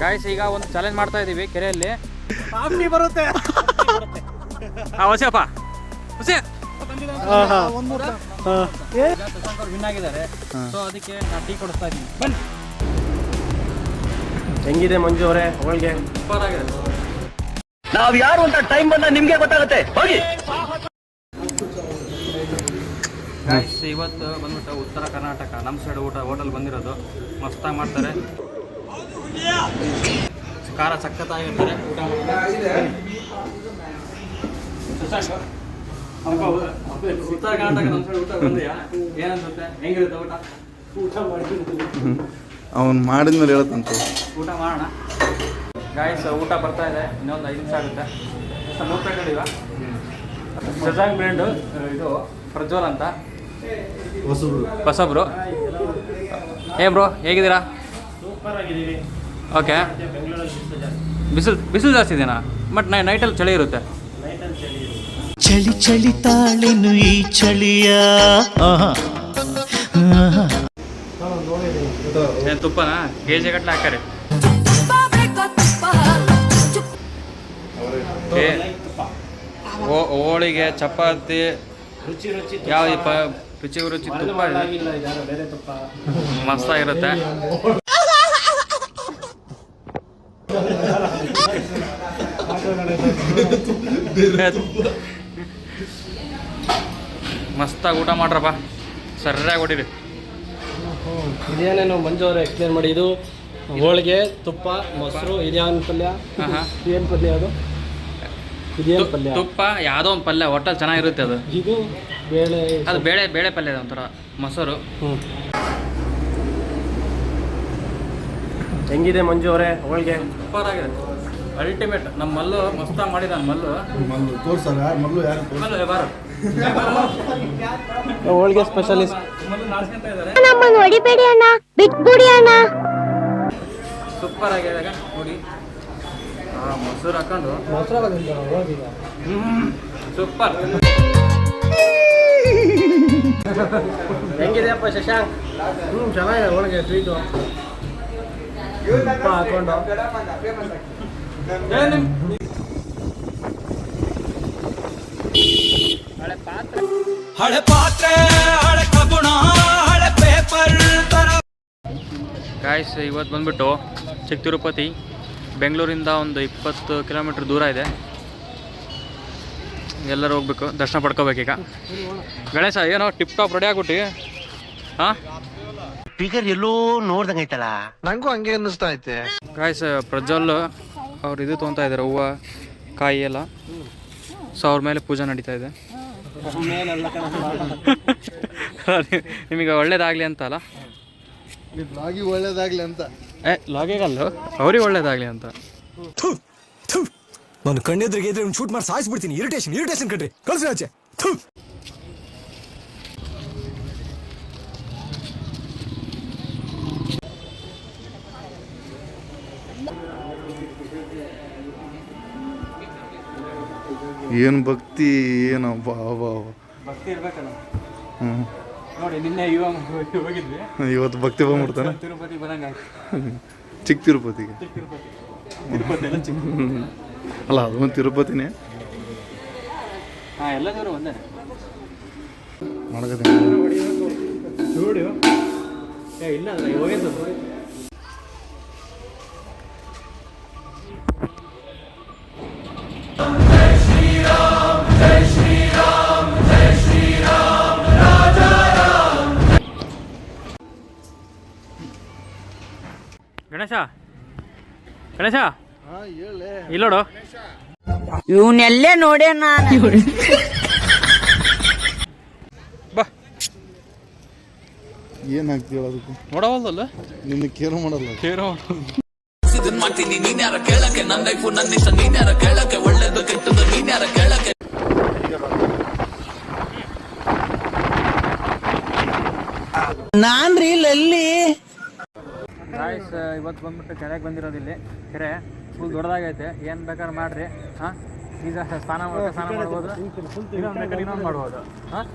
Guys ಈಗ ಒಂದು challenge ಮಾಡ್ತಾ ಇದೀವಿ ಕೆರೆಯಲ್ಲಿ. ಬರುತ್ತೆ ಹೊಸಪ್ಪ ಹೊಸ ವಿನ್ ಆಗಿದ್ದಾರೆ. ಸೊ ಅದಕ್ಕೆ ನಾನು ಟೀ ಕೊಡಿಸ್ತಾ ಇದ್ದೀನಿ. ಬನ್ನಿ. ಹೆಂಗಿದೆ ಮಂಜು ಅವರೇ ಹೋಳಿಗೆ? ಸೂಪರ್ ಆಗಿದೆ. ನಾವ್ ಯಾರು ಅಂತ ಟೈಮ್ ಬಂದ ನಿಮ್ಗೆ ಗೊತ್ತಾಗುತ್ತೆ. ಹೋಗಿ. ಗಾಯ್ಸ್ ಇವತ್ತು ಬಂದ್ಬಿಟ್ಟು ಉತ್ತರ ಕರ್ನಾಟಕ ನಮ್ಮ ಸೈಡ್ ಊಟ ಹೋಟೆಲ್ ಬಂದಿರೋದು. ಮಸ್ತಾಗಿ ಮಾಡ್ತಾರೆ, ಖಾರ ಸಖತ್ತಾಗಿರ್ತಾರೆ. ಊಟ ಉತ್ತರ ಕರ್ನಾಟಕ ನಮ್ಮ ಸೈಡ್ ಊಟ ಬಂದಿಯಾ? ಏನನ್ಸುತ್ತೆ? ಹೆಂಗಿರುತ್ತೆ ಊಟ? ಊಟ ಮಾಡಿ ಅವನು ಮಾಡಿದ್ಮೇಲೆ ಹೇಳತ್ತಂತ. ಊಟ ಮಾಡೋಣ ಗಾಯ್ಸ್. ಊಟ ಬರ್ತಾ ಇದೆ, ಇನ್ನೊಂದು 5 ನಿಮಿಷ ಆಗುತ್ತೆ. ನೋಡ್ಬೇಕಂಡಿವ ಶಶಾಂಕ್ ಬ್ರ್ಯಾಂಡು ಇದು ಪ್ರಜ್ವಲ್ ಅಂತ ಹೊಸಬ್ರು. ಬ್ರೋ ಹೇಗಿದ್ದೀರಾ? ಸೂಪರ್ ಆಗಿದ್ದೀವಿ. ಓಕೆ. ಬಿಸಿಲು ಜಾಸ್ತಿ ಇದೆನಾ? ಬಟ್ ನೈಟಲ್ಲಿ ಚಳಿ ಇರುತ್ತೆ. ಚಳಿ ಚಳಿ ತಾಳೆನು ಈ ಚಳಿಯ. ಏನು ತುಪ್ಪನಾ? ಕೆಜಿ ಗಟ್ಟಲೆ ಹಾಕ್ತಾರೆ. ಹೋಳಿಗೆ, ಚಪಾತಿ, ಯಾವ ರುಚಿ ತುಪ್ಪ ಮಸ್ತಾಗಿರುತ್ತೆ. ಮಸ್ತಾಗಿ ಊಟ ಮಾಡ್ರಪ್ಪ, ಸರಿಯಾಗಿ ಹೊಡೀರಿ. ಇದೇನೇನು ಮಂಜು ಅವರೇ ಎಕ್ಸ್ಪ್ಲೇನ್ ಮಾಡಿ. ಇದು ಹೋಳಿಗೆ, ತುಪ್ಪ, ಮೊಸರು, ಇದೇನು ಪಲ್ಯ? ಏನು ಪಲ್ಯ ಅದು? ಇದೇನು ಪಲ್ಯ? ತುಪ್ಪ ಯಾವುದೋ ಒಂದು ಪಲ್ಯ, ಒಟ್ಟಲ್ಲಿ ಚೆನ್ನಾಗಿರುತ್ತೆ ಅದು. ಇದು ಬೇಳೆ, ಅದು ಬೇಳೆ ಪಲ್ಯ ಒಂಥರ. ಮೊಸರು. ಹೆಂಗಿದೆ ಮಂಜು ಅವರೇ ಹೋಳಿಗೆ? ಸೂಪರ್ ಆಗಿದೆ, ಅಲ್ಟಿಮೇಟ್. ನಮ್ಮ ಮಲ್ಲು ಮಸ್ತಾಗಿ ಮಾಡಿದ. ಮಲ್ಲು ತೋರ್ಸಲ್ಲ ಮೊದಲು ಯಾರು ಮಲ್ಲು ಬಾರು ಹೋಳಿಗೆ ಸ್ಪೆಷಲಿಸ್ಟ್. ನಮ್ಮನ್ನು ಹೊಡಿಬೇಡಿ ಅಣ್ಣ, ಬಿಟ್ಬಿಡಿ ಅಣ್ಣ. ಸೂಪರ್ ಆಗಿದೆ ನೋಡಿ. ಮೊಸರು ಹಾಕೊಂಡು ಸೂಪರ್. ಹೆಂಗಿದೆಯಪ್ಪ ಶಶಾಂಕ್? ಚೆನ್ನಾಗಿದೆ ಹೋಳಿಗೆ, ಸ್ವೀಟು ತುಪ್ಪ ಹಾಕೊಂಡು. ಹಳೆ ಪಾತ್ರೆ, ಹಳೆ ಕಬ್ಬುಣ, ಹಳೆ ಪೇಪರ್ ತರ. ಗಾಯ್ಸ್ ಇವತ್ತು ಬಂದ್ಬಿಟ್ಟು ಚಿಕ್ಕ ತಿರುಪತಿ, ಬೆಂಗಳೂರಿಂದ ಒಂದು 20 ಕಿಲೋಮೀಟ್ರ್ ದೂರ ಇದೆ. ಎಲ್ಲರೂ ಹೋಗ್ಬೇಕು, ದರ್ಶನ ಪಡ್ಕೋಬೇಕೀಗ. ಗಣೇಶ ಏನೋ ಟಿಪ್ ಟಾಪ್ ರೆಡಿ ಆಗ್ಬಿಟ್ಟು. ಹಾಂ, ಫಿಗರ್ ಎಲ್ಲೋ ನೋಡ್ದಂಗೈತಲ್ಲ. ನಂಗೂ ಹಂಗೆ ಅನ್ನಿಸ್ತಾ ಐತೆ. ಗಾಯ್ಸ್ ಪ್ರಜ್ವಲ್ ಅವ್ರು ಇದು ತೊಗೊತಾ ಇದ್ದಾರೆ, ಹೂವು ಕಾಯಿ ಎಲ್ಲ. ಸೊ ಅವ್ರ ಮೇಲೆ ಪೂಜೆ ನಡೀತಾ ಇದೆ. ನಿಮಗೆ ಒಳ್ಳೇದಾಗಲಿ ಅಂತ ಅಲ್ಲ? ಲಾಗಿ ಒಳ್ಳೇದಾಗ್ಲಿ ಅಂತ. ಲಾಗಿಗಲ್ಲು, ಅವ್ರಿಗೆ ಒಳ್ಳೇದಾಗಲಿ ಅಂತ. ನಾನು ಕಣ್ಣೆದ್ರಿಗೆ ಇದ್ರೆ ಒಂದು ಶೂಟ್ ಮಾಡಿ ಸಾಯಿಸ್ಬಿಡ್ತೀನಿ. ಇರಿಟೇಷನ್ ಕಣ್ರಿ, ಕಳ್ಸಿ ಆಚೆ. ಏನು ಭಕ್ತಿ, ಏನು ಭಕ್ತಿ ಇರ್ಬೇಕಲ್ಲ. ಹ್ಞೂ ನೋಡಿ ನಿನ್ನೆ ಹೋಗಿದ್ವಿ, ಇವತ್ತು ಭಕ್ತಿ ಬಂದ್ಬಿಡ್ತಾನೆ. ತಿರುಪತಿ ಬರಂಗ ಚಿಕ್ಕ ತಿರುಪತಿಗೆ. ತಿರುಪತಿ ಎಲ್ಲ ಚಿಕ್ಕ. ಅಲ್ಲ ಅದು ಒಂದು ತಿರುಪತಿನೇ. ಹಾಂ, ಎಲ್ಲ ದೇವರು ಒಂದೇ ಮಾಡಕತ್ತೀನಿ. ಇಲ್ಲ ಹೋಗಿದ್ದು. ಗಣೇಶ ಇಲ್ಲೋಡು. ಇವನ್ನೆಲ್ಲೇ ನೋಡೇ ನಾನು. ಬಾ, ಏನಾಗ್ತೀವಿ ಅದಕ್ಕೆ ನೋಡವಲ್ದಲ್ಲ, ನಿನ್ನ ಕೇರ್ ಮಾಡಲ್ಲ. ಮಾಡ್ತೀನಿ. ನೀನ್ಯಾರ ಕೇಳಕ್ಕೆ? ನನ್ನ ಲೈಫು ನನ್ನ ಇಷ್ಟ, ನೀನ್ಯಾರ ಕೇಳಕ್ಕೆ? ಒಳ್ಳೇದು ಕೆಟ್ಟದ್ದು ನೀನ್ಯಾರ ಕೇಳಕ್ಕೆ? ನಾನ್ರಿ ಲಲ್ಲಿ. ಗಾಯ್ಸ್ ಇವತ್ತು ಬಂದ್ಬಿಟ್ಟು ಕೆರೆಗೆ ಬಂದಿರೋದಿಲ್ಲಿ. ಕೆರೆ ಫುಲ್ ದೊಡ್ಡದಾಗೈತೆ, ಏನು ಬೇಕಾದ್ರೆ ಮಾಡ್ರಿ. ಹಾಂ, ಈಗ ಸ್ನಾನ ಮಾಡ್ಬೋದು, ಇನ್ನೊಂದು ಬೇಕಾದ್ರೆ ಇನ್ನೊಂದು ಮಾಡ್ಬೋದು. ಹಾಂ,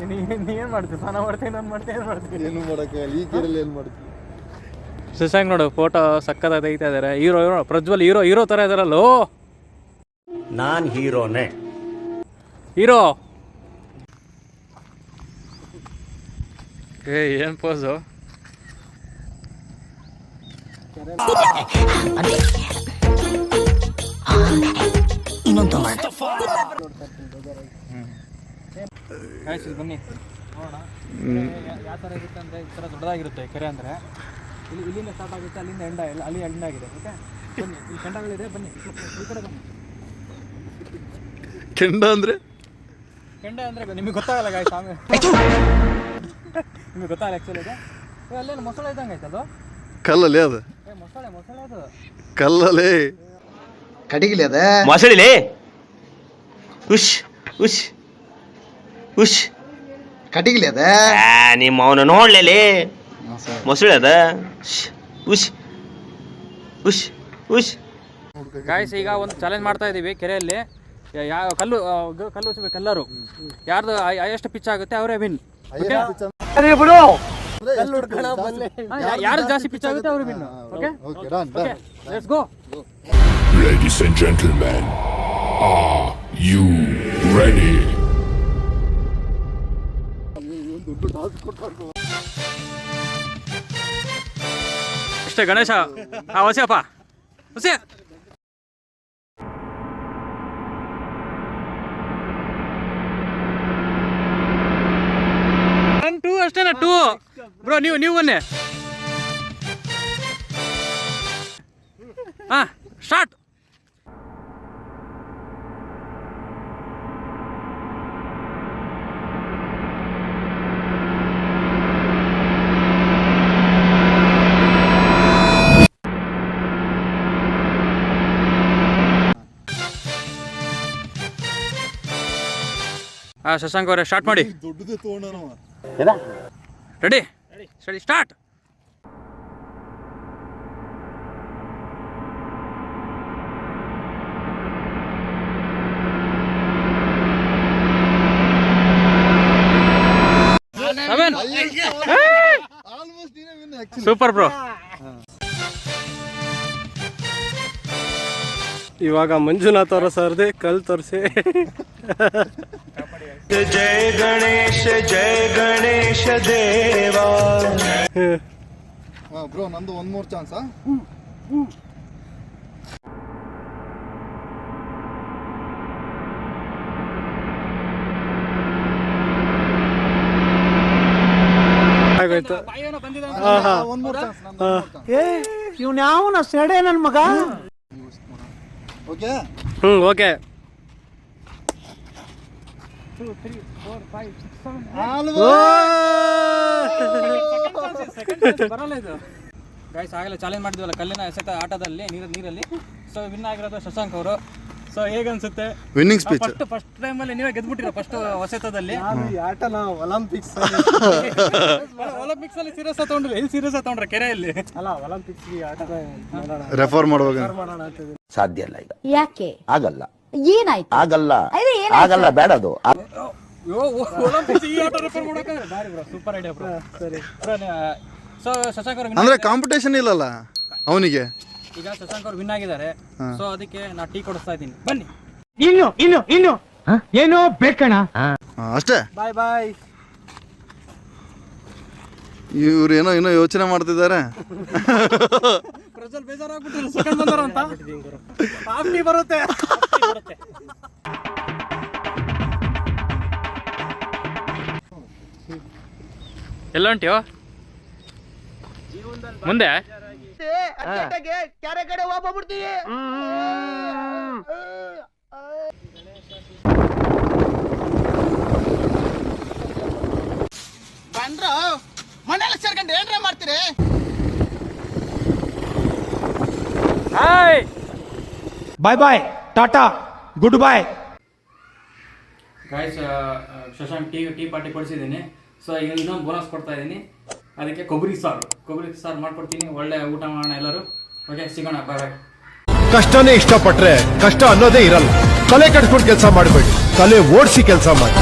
ನೀ ಏನು ಮಾಡ್ತೀವಿ? ಸ್ನಾನ ಮಾಡ್ತೀನಿ, ಇನ್ನೊಂದು ಮಾಡ್ತೀನಿ, ಏನು ಮಾಡ್ತೀನಿ? ಏನು ಮಾಡೋಕ್ಕೆ ಈ ಕೆರೆಯಲ್ಲಿ ಏನು ಮಾಡ್ತೀವಿ? ಶಶಾಂಕ್ ನೋಡು ಫೋಟೋ ಸಕ್ಕತ್ತಾಗಿ ತೆಗಿತಾ ಇದ್ದಾರೆ. ಹೀರೋ ಪ್ರಜ್ವಲ್ ಹೀರೋ ಥರ ಇದಾರಲ್ಲೋ. ನಾನ್ ಹೀರೋನೇ. ಹೀರೋ ಏನು ಪೋಸು. ಬನ್ನಿ ನೋಡೋಣ ಯಾವ ಥರ ಇರುತ್ತೆ ಅಂದರೆ ಈ ಥರ ದೊಡ್ಡದಾಗಿರುತ್ತೆ ಕೆರೆ ಅಂದರೆ. ಇಲ್ಲಿಂದ ಸ್ಟಾರ್ಟ್ ಆಗುತ್ತೆ, ಅಲ್ಲಿಂದ ಅಲ್ಲಿ ಎಂಡ್ ಆಗಿದೆ. ಓಕೆ ಬನ್ನಿ, ಇಲ್ಲಿ ಕೆಂಡಗಳಿದೆ, ಬನ್ನಿ ಈ ಕಡೆ ಬನ್ನಿ. ಕೆಂಡ ಅಂದರೆ ನಿಮಗೆ ಗೊತ್ತಾಗಲ್ಲ ಗಾಯ ಆಮೇಲೆ ನಿಮಗೆ ಗೊತ್ತಾಗಲ್ಲ ಆ್ಯಕ್ಚುಲಿ. ಇದೆ ಅಲ್ಲೇನು ಮೊಸಳೆ ಇದ್ದಂಗೆ ಆಯ್ತು ಅದು. ಕಲ್ಲಲ್ಲಿ ಅದು ಮೊಸಳೆ ಅದು ಕಲ್ಲಲ್ಲಿ ಕಡಿಗಿಲಿ ಅದ ಮೊಸಳಿಲಿ ಉಶ್ ಉಶ್ ಉಶ್ ಕಡಿಗಿಲಿ ಅದ ನಿಮ್ಮ ಅವನು ನೋಡ್ಲೇಲಿ ಮೊಸಳೆ ಅದ ಉಶ್ ಉಶ್ ಉಶ್. ಗಾಯ್ಸ್ ಈಗ ಒಂದು ಚಾಲೆಂಜ್ ಮಾಡ್ತಾ ಇದ್ದೀವಿ ಕೆರೆಯಲ್ಲಿ. ಯಾವ ಕಲ್ಲು ಉಸಬೇಕು ಎಲ್ಲರೂ. ಯಾರ್ದು ಎಷ್ಟು ಪಿಚ್ ಆಗುತ್ತೆ ಅವರೇ ವಿನ್. ಯಾರು ಜಾಸ್ತಿ ಪಿಚ್ ಆಗುತ್ತೆ ಅವರು win. Okay let's go. Ladies and gentlemen, are you ready? ಅಷ್ಟೇ ಗಣೇಶ. ಹೊಸಪ್ಪ ಹೊಸ 2 ಅಷ್ಟೇನಾ 2 ಬ್ರೋ. ನೀವು ಬನ್ನಿ. ಹಾಂ ಸ್ಟಾರ್ಟ್. ಶಶಾಂಕ್ ಅವರೇ ಸ್ಟಾರ್ಟ್ ಮಾಡಿ. ದೊಡ್ಡದೇ ತೊಗೊಂಡವ. Ready start. Super bro. ಇವಾಗ ಮಂಜುನಾಥ್ ಅವರ ಸರ್ದೆ ಕಲ್ ತೋರಿಸಿ. ಜಯ ಗಣೇಶ ದೇವಾ. ಬ್ರೋ ನಂದು ಒನ್ ಮೋರ್ ಚಾನ್ಸ್. ಆಗೋಯ್ತು. ಇವ್ನ ಯಾವನ ಸೆಡೆ ನನ್ನ ಮಗ. Okay okay. 2 3 4 5 6 7 ಬರಲ್ಲ ಇದು. ಗೈಸ್ ಆಗಲೇ ಚಾಲೆಂಜ್ ಮಾಡಿದ್ವಲ್ಲ ಕಲ್ಲಿನ ಎಸೆತ ಆಟದಲ್ಲಿ ನೀರಲ್ಲಿ. ಸೊ ವಿನ್ ಆಗಿರೋದು ಶಶಾಂಕ್ ಅವರು. ಸೊ ಹೇಗನ್ಸುತ್ತೆ ವಿನ್ನಿಂಗ್ ಸ್ಪೀಚ್? ಫಸ್ಟ್ ಟೈಮಲ್ಲಿ ನೀವೇ ಗೆದ್ಬಿಟ್ಟಿರೋ ಫಸ್ಟ್ ಹೊಸೆತದಲ್ಲಿ. ಆಟನ ಒಲಿಂಪಿಕ್ಸ್ ಅಲ್ಲಿ ಸೀರಿಯಸ್ ತಗೊಂಡ್ರೆ ಎಲ್ಲಿ ಸೀರಿಯಸ್ ತಗೊಂಡ್ರೆ ಕೆರೆಯಲ್ಲಿ ಅಲ್ಲ ಒಲಿಂಪಿಕ್ಸ್ ಆಟದ ರೆಫರ್ ಮಾಡುವಾಗ ಸಾಧ್ಯ ಇಲ್ಲ ಈಗ. ಯಾಕೆ ಆಗಲ್ಲ. ಏನಾಯ್ತು? ಆಗಲ್ಲ ಬೇಡ ಅದು. ಒಲಿಂಪಿಕ್ಸ್ ಈ ಆಟ ರೆಫರ್ ಮಾಡೋಕ್ಕಾಗಲ್ಲ. ಬಾರಿ ಬ್ರೋ, ಸೂಪರ್ ಐಡಿಯಾ ಬ್ರೋ. ಸರಿ ಸೊ ಶಶಾಂಕ್ ಅವ್ರು ಅಂದ್ರೆ ಕಾಂಪಿಟೇಷನ್ ಇಲ್ಲಲ್ಲ ಅವನಿಗೆ. ಈಗ ಶಶಾಂಕ್ ಅವ್ರು ವಿನ್ ಆಗಿದ್ದಾರೆ. ಸೊ ಅದಕ್ಕೆ ನಾ ಟೀ ಕೊಡಿಸ್ತಾ ಇದ್ದೀನಿ, ಬನ್ನಿ. ಇನ್ನು ಏನೋ ಬೇಕಣ್ಣ. ಅಷ್ಟೇ. ಬಾಯ್ ಬಾಯ್. ಇವ್ರು ಏನೋ ಯೋಚನೆ ಮಾಡ್ತಿದ್ದಾರೆ. ಪ್ರಜ್ವಲ್ ಬೇಜಾರಾಗ್ಬಿಟ್ಟಿದ್ರು ಸೆಕೆಂಡ್ ಬಂದಾರ ಅಂತ. ಆಫ್ಟಿ ಬರುತ್ತೆ. ಎಲ್ಲ ಹೊಂಟಿಯೋ ಮುಂದೆ? ಕ್ಯಾರೆ ಕಡೆ ಹೋಗ್ಬಿಡ್ತೀವಿ. ಬಂದ್ರ ಮನೆಯಲ್ಲಿ ಸೇರ್ಕೊಂಡು ಏನ್ರ ಮಾಡ್ತೀರಿ? Hi bye bye tata good bye. Guys Shashank tea party ಕೊಡಿಸಿದ್ದೀನಿ. ಸೊ ಈಗ ಇನ್ನೊಂದು ಬೋನಸ್ ಕೊಡ್ತಾ ಇದ್ದೀನಿ. ಅದಕ್ಕೆ ಕೊಬ್ಬರಿ ಸಾರು ಮಾಡ್ಕೊಡ್ತೀನಿ. ಒಳ್ಳೆ ಊಟ ಮಾಡೋಣ ಎಲ್ಲರೂ. ಓಕೆ ಸಿಗೋಣ, ಬಾಯ್ ಬಾಯ್. ಕಷ್ಟನೇ ಇಷ್ಟಪಟ್ರೆ ಕಷ್ಟ ಅನ್ನೋದೇ ಇರಲ್ಲ. ತಲೆ ಕಟ್ಕೊಂಡು ಕೆಲಸ ಮಾಡಬೇಡಿ, ತಲೆ ಓಡಿಸಿ ಕೆಲಸ ಮಾಡಿ.